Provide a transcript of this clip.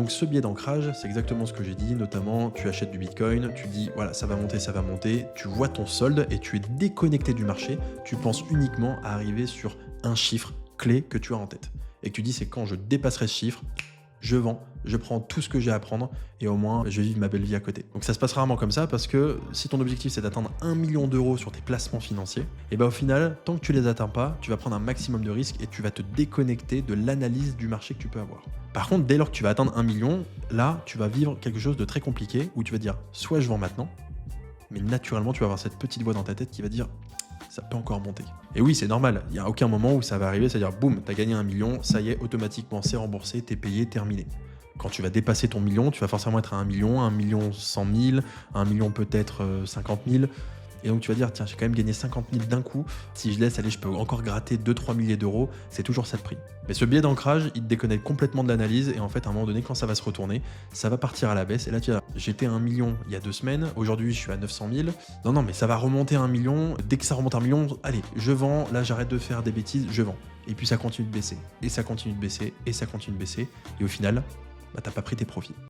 donc ce biais d'ancrage, c'est exactement ce que j'ai dit, notamment tu achètes du Bitcoin, tu dis voilà ça va monter, tu vois ton solde et tu es déconnecté du marché, tu penses uniquement à arriver sur un chiffre clé que tu as en tête. Et que tu dis c'est quand je dépasserai ce chiffre, je vends, je prends tout ce que j'ai à prendre et au moins je vis ma belle vie à côté. Donc ça se passe rarement comme ça parce que si ton objectif c'est d'atteindre 1 million d'euros sur tes placements financiers, et au final, tant que tu les atteins pas, tu vas prendre un maximum de risques et tu vas te déconnecter de l'analyse du marché que tu peux avoir. Par contre, dès lors que tu vas atteindre 1 million, là, tu vas vivre quelque chose de très compliqué où tu vas dire soit je vends maintenant, mais naturellement tu vas avoir cette petite voix dans ta tête qui va dire ça peut encore monter. Et oui, c'est normal, il n'y a aucun moment où ça va arriver, c'est-à-dire boum, t'as gagné 1 million, ça y est, automatiquement c'est remboursé, t'es payé, terminé. Quand tu vas dépasser ton million, tu vas forcément être à 1 million, 1 million 100 000, 1 million peut-être 50 000. Et donc tu vas dire, tiens, j'ai quand même gagné 50 000 d'un coup. Si je laisse aller, je peux encore gratter 2-3 milliers d'euros. C'est toujours ça le prix. Mais ce biais d'ancrage, il te déconnecte complètement de l'analyse. Et en fait, à un moment donné, quand ça va se retourner, ça va partir à la baisse. Et là, tu vas dire, j'étais à 1 million il y a 2 semaines. Aujourd'hui, je suis à 900 000. Non, mais ça va remonter à 1 million. Dès que ça remonte à 1 million, allez, je vends. Là, j'arrête de faire des bêtises, je vends. Et puis ça continue de baisser. Et ça continue de baisser. Et ça continue de baisser. Et au final, t'as pas pris tes profits.